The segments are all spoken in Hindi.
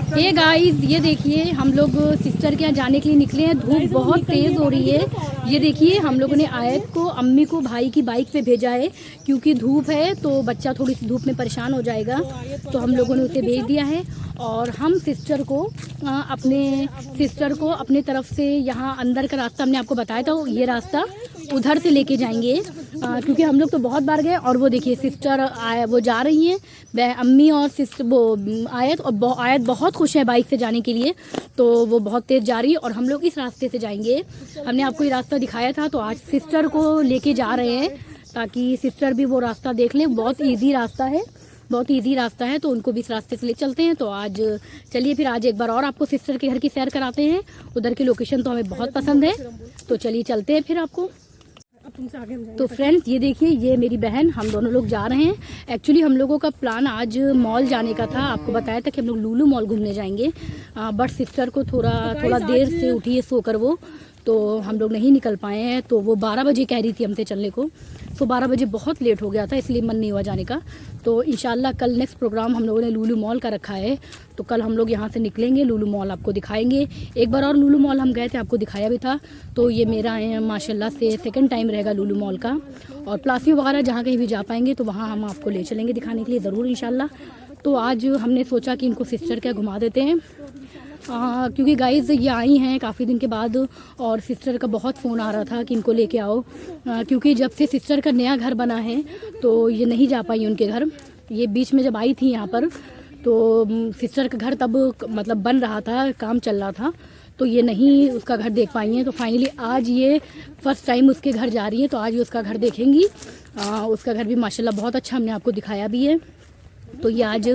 हे गाइस, ये देखिए हम लोग सिस्टर के यहाँ जाने के लिए निकले हैं। धूप बहुत तेज़ हो रही है। ये देखिए हम लोगों ने आयत को, अम्मी को भाई की बाइक पे भेजा है क्योंकि धूप है तो बच्चा थोड़ी सी धूप में परेशान हो जाएगा, तो हम लोगों ने उसे भेज दिया है। और हम सिस्टर को अपने तरफ से यहाँ अंदर का रास्ता हमने आपको बताया था, ये रास्ता उधर से लेके जाएंगे क्योंकि हम लोग तो बहुत बार गए। और वो देखिए सिस्टर वो जा रही हैं, अम्मी और सिस्टर वो आयत, और आयत बहुत खुश है बाइक से जाने के लिए, तो वो बहुत तेज़ जा रही है और हम लोग इस रास्ते से जाएंगे। हमने आपको ये रास्ता दिखाया था, तो आज सिस्टर को लेके जा रहे हैं ताकि सिस्टर भी वो रास्ता देख लें। बहुत ईजी रास्ता है, बहुत इजी रास्ता है, तो उनको भी इस रास्ते से ले चलते हैं। तो आज चलिए फिर आज एक बार और आपको सिस्टर के घर की सैर कराते हैं। उधर की लोकेशन तो हमें बहुत पसंद है, तो चलिए चलते हैं फिर आपको। तो फ्रेंड्स ये देखिए, ये मेरी बहन, हम दोनों लोग जा रहे हैं। एक्चुअली हम लोगों का प्लान आज मॉल जाने का था, आपको बताया था कि हम लोग लुलु मॉल घूमने जाएंगे, बट सिस्टर को थोड़ा देर से उठी है सोकर वो, तो हम लोग नहीं निकल पाए हैं। तो वो 12 बजे कह रही थी हमसे चलने को, तो 12 बजे बहुत लेट हो गया था, इसलिए मन नहीं हुआ जाने का। तो इंशाल्लाह कल नेक्स्ट प्रोग्राम हम लोगों ने लुलु मॉल का रखा है, तो कल हम लोग यहाँ से निकलेंगे, लुलु मॉल आपको दिखाएंगे। एक बार और लुलु मॉल हम गए थे, आपको दिखाया भी था। तो ये मेरा माशाल्लाह से सेकंड टाइम रहेगा लुलु मॉल का। और प्लासियो वगैरह जहाँ कहीं भी जा पाएंगे तो वहाँ हम आपको ले चलेंगे दिखाने के लिए ज़रूर इंशाल्लाह। तो आज हमने सोचा कि इनको सिस्टर क्या घुमा देते हैं, क्योंकि गाइज़ ये आई हैं काफ़ी दिन के बाद और सिस्टर का बहुत फ़ोन आ रहा था कि इनको लेके आओ, क्योंकि जब से सिस्टर का नया घर बना है तो ये नहीं जा पाई उनके घर। ये बीच में जब आई थी यहाँ पर तो सिस्टर का घर तब मतलब बन रहा था, काम चल रहा था, तो ये नहीं उसका घर देख पाई हैं। तो फाइनली आज ये फर्स्ट टाइम उसके घर जा रही है, तो आज ये उसका घर देखेंगी। उसका घर भी माशाल्लाह बहुत अच्छा, हमने आपको दिखाया भी है। तो ये आज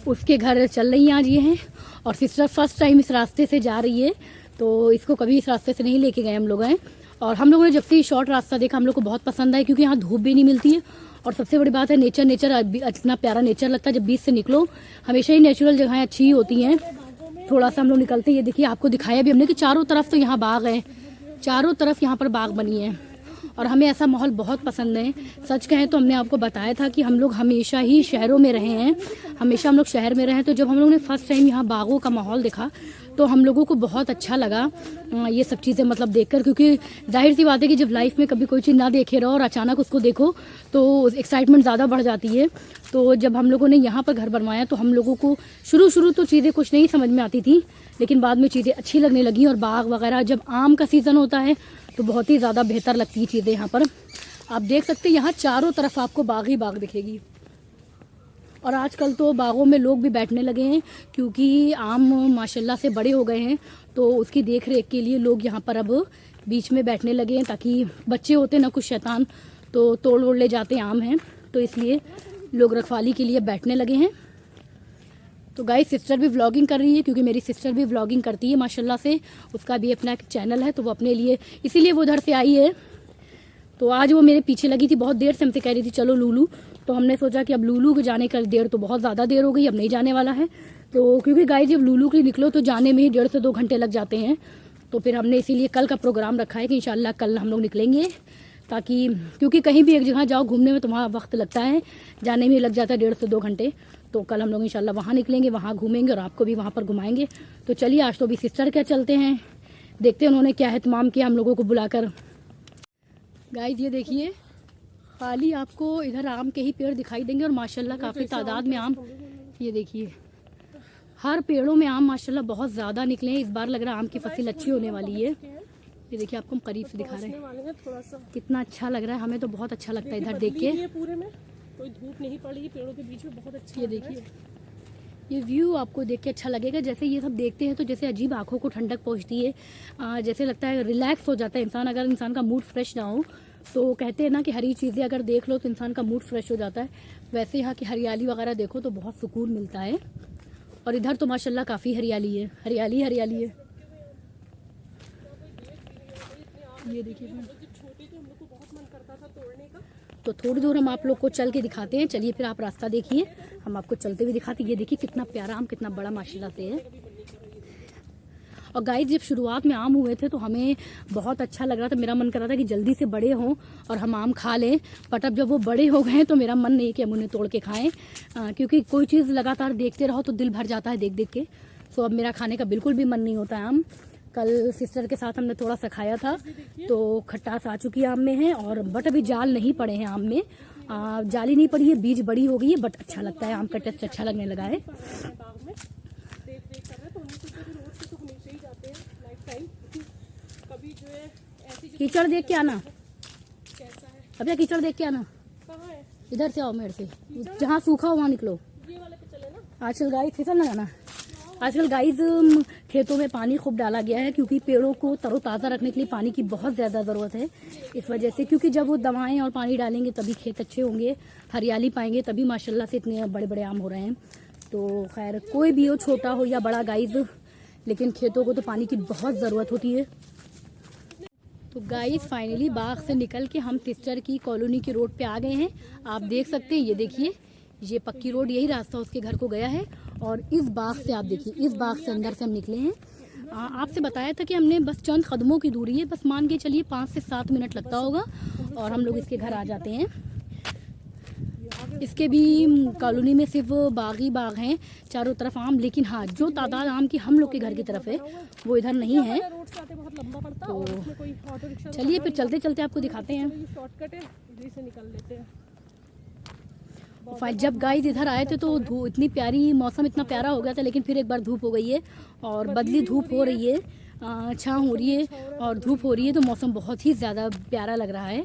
उसके घर चल रही हैं आज ये हैं। और सिस्टर फर्स्ट टाइम इस रास्ते से जा रही है, तो इसको कभी इस रास्ते से नहीं लेके गए हम लोग हैं। और हम लोगों ने जब से ये शॉर्ट रास्ता देखा हम लोग को बहुत पसंद आया, क्योंकि यहाँ धूप भी नहीं मिलती है और सबसे बड़ी बात है नेचर इतना प्यारा नेचर लगता है। जब बीच से निकलो, हमेशा ही नेचुरल जगहें अच्छी ही होती हैं। थोड़ा सा हम लोग निकलते हैं, ये देखिए आपको दिखाया भी हमने कि चारों तरफ तो यहाँ बाग है, चारों तरफ यहाँ पर बाग बनी है और हमें ऐसा माहौल बहुत पसंद है। सच कहें तो हमने आपको बताया था कि हम लोग हमेशा ही शहरों में रहे हैं, हमेशा हम लोग शहर में रहे हैं। तो जब हम लोगों ने फर्स्ट टाइम यहाँ बागों का माहौल देखा तो हम लोगों को बहुत अच्छा लगा ये सब चीज़ें मतलब देखकर, क्योंकि जाहिर सी बात है कि जब लाइफ में कभी कोई चीज़ ना देखे रहो और अचानक उसको देखो तो एक्साइटमेंट ज़्यादा बढ़ जाती है। तो जब हम लोगों ने यहाँ पर घर बनवाया तो हम लोगों को शुरू तो चीज़ें कुछ नहीं समझ में आती थी, लेकिन बाद में चीज़ें अच्छी लगने लगी। और बाग वगैरह, जब आम का सीज़न होता है तो बहुत ही ज़्यादा बेहतर लगती है चीज़ें। यहाँ पर आप देख सकते हैं, यहाँ चारों तरफ आपको बाग ही बाग दिखेगी। और आजकल तो बागों में लोग भी बैठने लगे हैं, क्योंकि आम माशाल्लाह से बड़े हो गए हैं, तो उसकी देख रेख के लिए लोग यहाँ पर अब बीच में बैठने लगे हैं, ताकि बच्चे होते ना कुछ शैतान तो तोड़ ले जाते आम हैं, तो इसलिए लोग रखवाली के लिए बैठने लगे हैं। तो गाइस सिस्टर भी व्लॉगिंग कर रही है, क्योंकि मेरी सिस्टर भी व्लॉगिंग करती है माशाल्लाह से, उसका भी अपना एक चैनल है, तो वो अपने लिए इसीलिए वो उधर से आई है। तो आज वो मेरे पीछे लगी थी, बहुत देर से हमसे कह रही थी चलो लुलु, तो हमने सोचा कि अब लुलु के जाने का देर तो बहुत ज़्यादा देर हो गई, अब नहीं जाने वाला है। तो क्योंकि गाइस जब लुलु के लिए निकलो तो जाने में ही 1.5 से 2 घंटे लग जाते हैं, तो फिर हमने इसीलिए कल का प्रोग्राम रखा है कि इंशाल्लाह कल हम लोग निकलेंगे, ताकि क्योंकि कहीं भी एक जगह जाओ घूमने में तुम्हारा वक्त लगता है, जाने में लग जाता है 1.5 से 2 घंटे। तो कल हम लोग इंशाल्लाह वहाँ निकलेंगे, वहाँ घूमेंगे और आपको भी वहाँ पर घुमाएंगे। तो चलिए आज तो भी सिस्टर क्या चलते हैं, देखते हैं उन्होंने क्या एहतमाम किया हम लोगों को बुलाकर। गाइस ये देखिए, खाली आपको इधर आम के ही पेड़ दिखाई देंगे और माशाल्लाह काफ़ी तादाद में आम, ये देखिए हर पेड़ों में आम माशाल्लाह बहुत ज़्यादा निकले हैं। इस बार लग रहा है आम की फसल अच्छी होने वाली है। ये देखिए आपको हम करीब से दिखा रहे हैं, कितना अच्छा लग रहा है, हमें तो बहुत अच्छा लगता है इधर देख के। पूरे में कोई धूप नहीं पड़ रही, पेड़ों के बीच में बहुत अच्छा। ये देखिए ये व्यू आपको देख के अच्छा लगेगा। जैसे ये सब देखते हैं तो जैसे अजीब आंखों को ठंडक पहुंचती है, जैसे लगता है रिलैक्स हो जाता है इंसान। अगर इंसान का मूड फ्रेश ना हो तो कहते हैं ना कि हरी चीज़ें अगर देख लो तो इंसान का मूड फ्रेश हो जाता है, वैसे यहाँ की हरियाली वगैरह देखो तो बहुत सुकून मिलता है। और इधर तो माशाल्लाह काफ़ी हरियाली है, हरियाली है। ये देखिए तो थोड़ी दूर हम आप लोग को चल के दिखाते हैं, चलिए फिर आप रास्ता देखिए, हम आपको चलते हुए दिखाते हैं। ये देखिए कितना प्यारा आम, कितना बड़ा माशाल्लाह से है। और गाइस जब शुरुआत में आम हुए थे तो हमें बहुत अच्छा लग रहा था, मेरा मन कर रहा था कि जल्दी से बड़े हों और हम आम खा लें, बट अब जब वो बड़े हो गए तो मेरा मन नहीं कि हम उन्हें तोड़ के खाएं, क्योंकि कोई चीज़ लगातार देखते रहो तो दिल भर जाता है देख देख के। सो अब मेरा खाने का बिल्कुल भी मन नहीं होता है आम। कल सिस्टर के साथ हमने थोड़ा सा खाया था तो खटास आ चुकी है आम में है, और बट अभी जाल नहीं पड़े हैं आम में, जाली नहीं पड़ी है, बीज बड़ी हो गई है, बट अच्छा लगता है, आम का टेस्ट अच्छा लगने लगा है। बाग में देख कर रहे तो उन्हीं से रोड से तो हमेशा ही जाते हैं नाइट टाइम, कभी जो है ऐसी कीचड़ देख के आना, कैसा है अब कीचड़ देख के आना, कहाँ है इधर से आओ मेरे से, जहाँ सूखा हो वहाँ निकलो। ये वाले पे चले ना। आजकल गाइस फिसल ना जाना, आजकल गाइस खेतों में पानी खूब डाला गया है क्योंकि पेड़ों को तरोताज़ा रखने के लिए पानी की बहुत ज़्यादा ज़रूरत है। इस वजह से, क्योंकि जब वो दवाएं और पानी डालेंगे तभी खेत अच्छे होंगे, हरियाली पाएंगे, तभी माशाल्लाह से इतने बड़े बड़े आम हो रहे हैं। तो खैर कोई भी हो, छोटा हो या बड़ा गाइस, लेकिन खेतों को तो पानी की बहुत ज़रूरत होती है। तो गाइस फाइनली बाग से निकल के हम सिस्टर की कॉलोनी के रोड पे आ गए हैं। आप देख सकते हैं, ये देखिए, ये पक्की रोड, यही रास्ता उसके घर को गया है। और इस बाग से आप देखिए, इस बाग से अंदर से हम निकले हैं। आपसे बताया था कि हमने बस चंद कदमों की दूरी है, बस मान के चलिए 5 से 7 मिनट लगता होगा और हम लोग इसके घर आ जाते हैं। इसके भी कॉलोनी में सिर्फ बाग ही बाग हैं, चारों तरफ आम, लेकिन हाँ जो तादाद आम की हम लोग के घर की तरफ है वो इधर नहीं है। रोड से आते बहुत लंबा पड़ता है और उसमें कोई ऑटो रिक्शा चलिए फिर चलते चलते आपको दिखाते हैं। ये शॉर्टकट है, इधर से निकल लेते हैं। जब गाइस इधर आए थे तो इतनी प्यारी, मौसम इतना प्यारा हो गया था, लेकिन फिर एक बार धूप हो गई है और बदली धूप हो रही है, छाँव हो रही है और धूप हो रही है, तो मौसम बहुत ही ज़्यादा प्यारा लग रहा है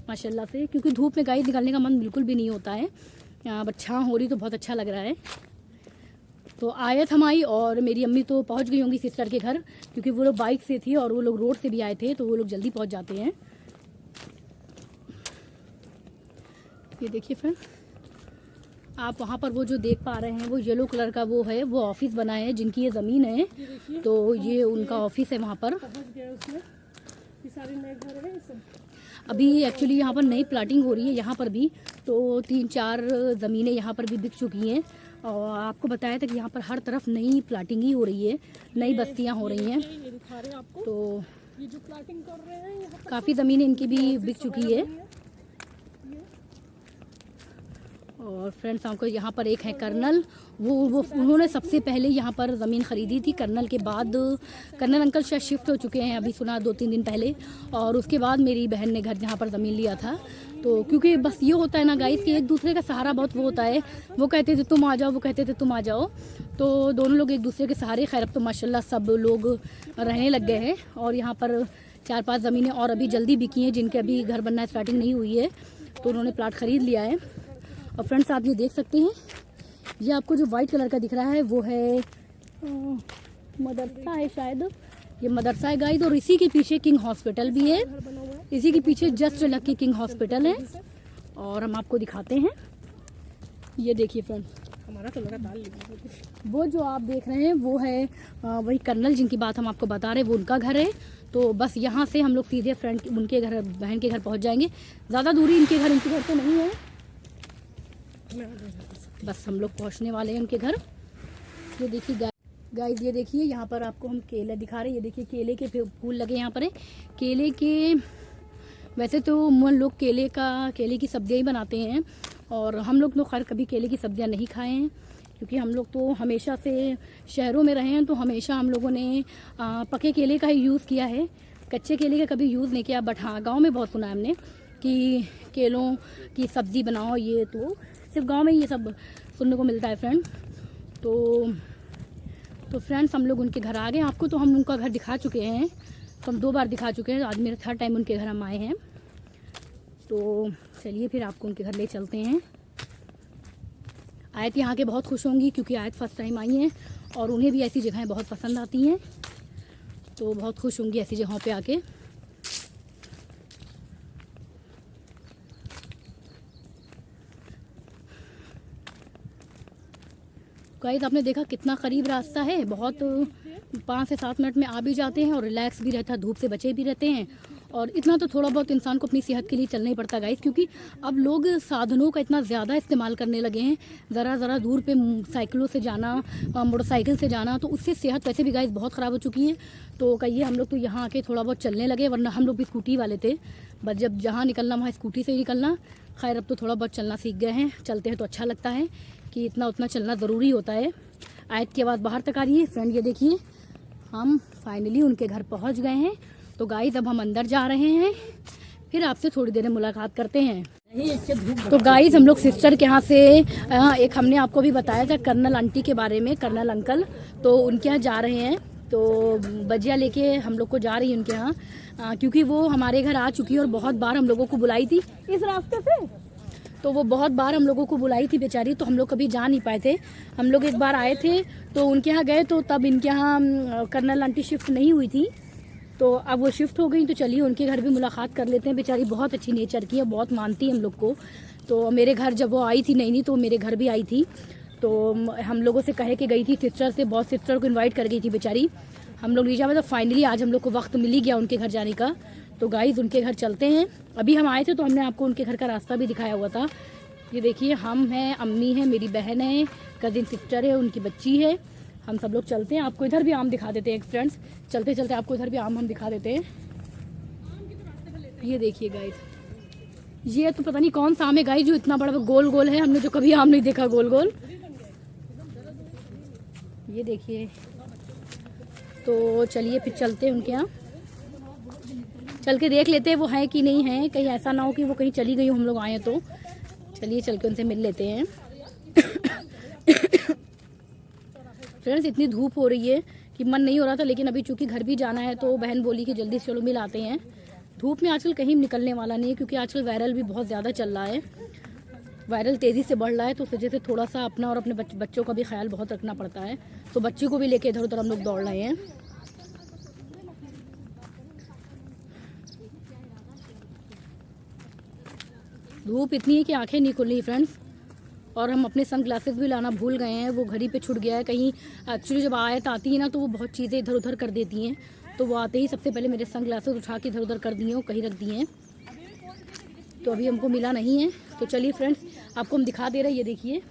माशाल्लाह से। क्योंकि धूप में गाइस निकलने का मन बिल्कुल भी नहीं होता है, बट छाँव हो रही तो बहुत अच्छा लग रहा है। तो आयत हम आई और मेरी अम्मी तो पहुंच गई होंगी सिस्टर के घर, क्योंकि वो लोग बाइक से थी और वो लोग रोड से भी आए थे, तो वो लोग जल्दी पहुंच जाते हैं। ये देखिए फ्रेंड, आप वहाँ पर वो जो देख पा रहे हैं वो येलो कलर का वो है, वो ऑफिस बना है जिनकी ये ज़मीन है, तो ये उनका ऑफिस है वहाँ पर। पहुंच गया उसमें, ये सारे नए घर हैं सब। अभी एक्चुअली यहाँ पर नई प्लाटिंग हो रही है, यहाँ पर भी तो 3-4 ज़मीनें यहाँ पर भी बिक चुकी हैं। और आपको बताया था कि यहाँ पर हर तरफ नई प्लाटिंग ही हो रही है, नई बस्तियाँ हो रही हैं। ये दिखा रहे हैं आपको, तो ये जो प्लाटिंग कर रहे हैं यहाँ काफ़ी ज़मीनें इनकी भी बिक चुकी है। और फ्रेंड्स आपको यहाँ पर एक है कर्नल, वो उन्होंने सबसे पहले यहाँ पर ज़मीन ख़रीदी थी। कर्नल के बाद कर्नल अंकल शायद शिफ्ट हो चुके हैं, अभी सुना 2-3 दिन पहले, और उसके बाद मेरी बहन ने घर यहाँ पर ज़मीन लिया था। तो क्योंकि बस ये होता है ना गाइस कि एक दूसरे का सहारा बहुत वो होता है, वो कहते थे तुम आ जाओ, वो कहते थे तुम आ जाओ, तो दोनों लोग एक दूसरे के सहारे। खैर अब तो माशाल्लाह सब लोग रहने लग गए हैं और यहाँ पर 4-5 ज़मीनें और अभी जल्दी बिकी हैं, जिनके अभी घर बनना स्टार्टिंग नहीं हुई है, तो उन्होंने प्लाट ख़रीद लिया है। और फ्रेंड्स आप ये देख सकते हैं, ये आपको जो वाइट कलर का दिख रहा है वो है मदरसा है शायद, ये मदरसा है गाइस। और इसी के पीछे किंग हॉस्पिटल भी है, इसी के पीछे जस्ट लग के किंग हॉस्पिटल है। और हम आपको दिखाते हैं, ये देखिए फ्रेंड, हमारा तो लगा दाल लेंगे। वो जो आप देख रहे हैं वो है वही कर्नल जिनकी बात हम आपको बता रहे हैं, वो उनका घर है। तो बस यहाँ से हम लोग सीधे फ्रेंड उनके घर, बहन के घर पहुँच जाएंगे। ज़्यादा दूरी इनके घर से नहीं है, बस हम लोग पहुंचने वाले हैं उनके घर। ये देखिए गाइस, ये देखिए यहाँ पर आपको हम केले दिखा रहे हैं, ये देखिए केले के फूल लगे यहाँ पर है। केले के, वैसे तो हम लोग केले की सब्जियाँ ही बनाते हैं, और हम लोग तो खैर कभी केले की सब्जियाँ नहीं खाए हैं, क्योंकि हम लोग तो हमेशा से शहरों में रहे हैं, तो हमेशा हम लोगों ने पके केले का ही यूज़ किया है, कच्चे केले का कभी यूज़ नहीं किया। बट हाँ, गाँव में बहुत सुना है हमने कि केलों की सब्ज़ी बनाओ, ये तो सिर्फ गांव में ये सब सुनने को मिलता है फ्रेंड। तो फ्रेंड्स हम लोग उनके घर आ गए। आपको तो हम उनका घर दिखा चुके हैं, तो हम 2 बार दिखा चुके हैं, आज मेरा 3rd टाइम उनके घर हम आए हैं। तो चलिए फिर आपको उनके घर ले चलते हैं। आयत यहाँ के बहुत खुश होंगी, क्योंकि आयत फर्स्ट टाइम आई हैं और उन्हें भी ऐसी जगहें बहुत पसंद आती हैं, तो बहुत खुश होंगी ऐसी जगहों पे आके। गाइस आपने देखा कितना करीब रास्ता है, बहुत 5 से 7 मिनट में आ भी जाते हैं और रिलैक्स भी रहता है, धूप से बचे भी रहते हैं। और इतना तो थोड़ा बहुत इंसान को अपनी सेहत के लिए चलना ही पड़ता है गाइस, क्योंकि अब लोग साधनों का इतना ज़्यादा इस्तेमाल करने लगे हैं। ज़रा दूर पे साइकिलों से जाना, मोटरसाइकिल से जाना, तो उससे सेहत वैसे भी गाइस बहुत ख़राब हो चुकी है। तो कहिए हम लोग तो यहाँ आके थोड़ा बहुत चलने लगे, वरना हम लोग भी स्कूटी वाले थे, बस जब जहाँ निकलना वहाँ स्कूटी से ही निकलना। खैर अब तो थोड़ा बहुत चलना सीख गए हैं, चलते हैं तो अच्छा लगता है कि इतना उतना चलना ज़रूरी होता है। आयत की आवाज़ बाहर तक आ रही है। फ्रेंड ये देखिए हम फाइनली उनके घर पहुंच गए हैं। तो गाइस अब हम अंदर जा रहे हैं, फिर आपसे थोड़ी देर में मुलाकात करते हैं। तो गाइस हम लोग सिस्टर के यहाँ से एक हमने आपको भी बताया था कर्नल आंटी के बारे में, कर्नल अंकल, तो उनके यहाँ जा रहे हैं। तो बजिया लेके हम लोग को जा रही है उनके यहाँ, क्योंकि वो हमारे घर आ चुकी है और बहुत बार हम लोगों को बुलाई थी इस रास्ते से। तो वो बहुत बार हम लोगों को बुलाई थी बेचारी, तो हम लोग कभी जा नहीं पाए थे। हम लोग एक बार आए थे तो उनके यहाँ गए, तो तब इनके यहाँ कर्नल आंटी शिफ्ट नहीं हुई थी, तो अब वो शिफ्ट हो गई। तो चलिए उनके घर भी मुलाकात कर लेते हैं। बेचारी बहुत अच्छी नेचर की है, बहुत मानती है हम लोग को। तो मेरे घर जब वो आई थी नई तो मेरे घर भी आई थी, तो हम लोगों से कहे कि गई थी सिस्टर से, बहुत सिस्टर को इनवाइट कर गई थी बेचारी। हम लोग नहीं जा पाए, तो फाइनली आज हम लोग को वक्त मिल ही गया उनके घर जाने का। तो गाइस उनके घर चलते हैं। अभी हम आए थे तो हमने आपको उनके घर का रास्ता भी दिखाया हुआ था। ये देखिए हम हैं, अम्मी है, मेरी बहन है, कजिन सिस्टर है, उनकी बच्ची है, हम सब लोग चलते हैं। आपको इधर भी आम दिखा देते हैं फ्रेंड्स, चलते चलते आपको इधर भी आम हम दिखा देते हैं। ये देखिए गाइस, ये तो पता नहीं कौन सा आम है गाइस जो इतना बड़ा गोल गोल है, हमने तो कभी आम नहीं देखा गोल गोल। ये देखिए, तो चलिए फिर चलते हैं उनके यहाँ, चल के देख लेते हैं वो है कि नहीं है, कहीं ऐसा ना हो कि वो कहीं चली गई हो, हम लोग आए तो। चलिए चल के उनसे मिल लेते हैं। फ्रेंड्स इतनी धूप हो रही है कि मन नहीं हो रहा था, लेकिन अभी चूंकि घर भी जाना है तो बहन बोली कि जल्दी से चलो मिल आते हैं। धूप में आजकल कहीं निकलने वाला नहीं है, क्योंकि आजकल वायरल भी बहुत ज़्यादा चल रहा है, वायरल तेज़ी से बढ़ रहा है। तो उस वजह से थोड़ा सा अपना और अपने बच्चों का भी ख्याल बहुत रखना पड़ता है। तो बच्ची को भी लेके इधर उधर हम लोग दौड़ रहे हैं। धूप इतनी है कि आंखें नहीं खुल रही फ्रेंड्स, और हम अपने सन ग्लासेस भी लाना भूल गए हैं, वो घड़ी पे छूट गया है कहीं। एक्चुअली जब आयत आती है ना तो वो बहुत चीज़ें इधर उधर कर देती हैं, तो वो आते ही सबसे पहले मेरे सन ग्लासेस उठा के इधर उधर कर दिए, कहीं रख दिए हैं। तो अभी हमको मिला नहीं है। तो चलिए फ्रेंड्स आपको हम दिखा दे रहे हैं। ये देखिए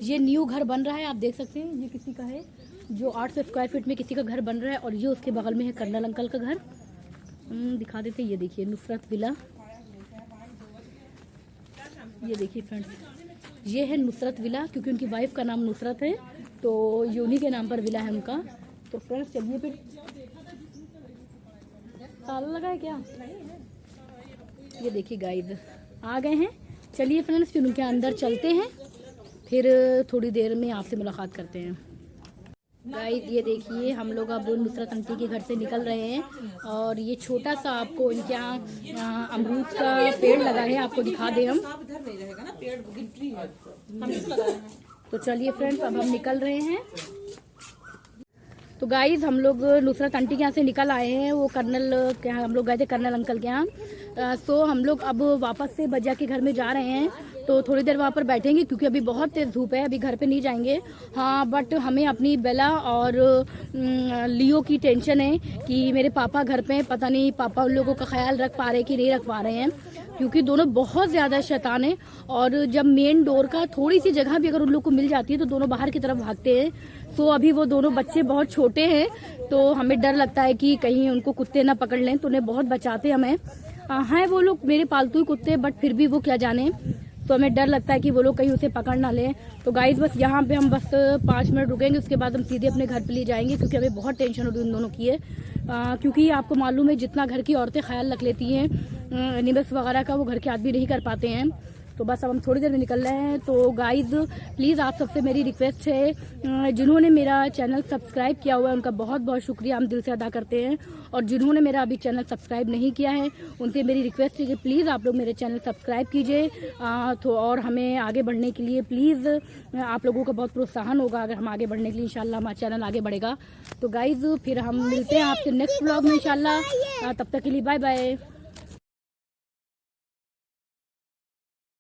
ये न्यू घर बन रहा है, आप देख सकते हैं, ये किसी का है जो 800 स्क्वायर फीट में किसी का घर बन रहा है, और ये उसके बगल में है कर्नल अंकल का घर। दिखा देते हैं, ये देखिए नुसरत विला, ये देखिए फ्रेंड्स ये है नुसरत विला, क्योंकि उनकी वाइफ का नाम नुसरत है, तो ये उन्हीं के नाम पर विला है उनका। तो फ्रेंड्स चलिए फिर, ताला लगा है क्या? ये देखिए गाइस आ गए हैं। चलिए फ्रेंड्स फिर उनके अंदर चलते हैं, फिर थोड़ी देर में आपसे मुलाकात करते हैं। गाइस ये देखिए हम लोग अब नुसरत आंटी के घर से निकल रहे हैं, और ये छोटा सा आपको इनके यहाँ अमरूद का पेड़ लगा है, आपको दिखा दें हम। तो चलिए फ्रेंड्स अब हम निकल रहे हैं। तो गाइस हम लोग नुसरत आंटी के यहाँ से निकल आए हैं, वो कर्नल के यहाँ हम लोग गए थे, कर्नल अंकल के यहाँ। तो हम लोग अब वापस से बजिया के घर में जा रहे हैं, तो थोड़ी देर वहाँ पर बैठेंगे, क्योंकि अभी बहुत तेज़ धूप है, अभी घर पे नहीं जाएंगे। हाँ बट हमें अपनी बेला और लियो की टेंशन है कि मेरे पापा घर पे, पता नहीं पापा उन लोगों का ख्याल रख पा रहे कि नहीं रख पा रहे हैं, क्योंकि दोनों बहुत ज़्यादा शैतान हैं, और जब मेन डोर का थोड़ी सी जगह भी अगर उन लोग को मिल जाती है तो दोनों बाहर की तरफ भागते हैं। तो अभी वो दोनों बच्चे बहुत छोटे हैं, तो हमें डर लगता है कि कहीं उनको कुत्ते ना पकड़ लें, तो उन्हें बहुत बचाते हमें। हैं वो लोग मेरे पालतू ही कुत्ते, बट फिर भी वो क्या जाने, तो हमें डर लगता है कि वो लोग कहीं उसे पकड़ ना लें। तो गाइस बस यहाँ पे हम बस 5 मिनट रुकेंगे, उसके बाद हम सीधे अपने घर पे ले जाएंगे, क्योंकि हमें बहुत टेंशन हो रही है उन दोनों की है। क्योंकि आपको मालूम है जितना घर की औरतें ख्याल रख लेती हैं एनिमल्स वगैरह का, वो घर के आदमी नहीं कर पाते हैं। तो बस अब हम थोड़ी देर में निकल रहे हैं। तो गाइज प्लीज़ आप सबसे मेरी रिक्वेस्ट है, जिन्होंने मेरा चैनल सब्सक्राइब किया हुआ है उनका बहुत बहुत शुक्रिया हम दिल से अदा करते हैं, और जिन्होंने मेरा अभी चैनल सब्सक्राइब नहीं किया है उनसे मेरी रिक्वेस्ट है कि प्लीज़ आप लोग मेरे चैनल सब्सक्राइब कीजिए। तो और हमें आगे बढ़ने के लिए प्लीज़ आप लोगों का बहुत प्रोत्साहन होगा अगर हम आगे बढ़ने के लिए, इंशाल्लाह हमारा चैनल आगे बढ़ेगा। तो गाइज फिर हम मिलते हैं आपसे नेक्स्ट व्लॉग में इंशाल्लाह, तब तक के लिए बाय बाय।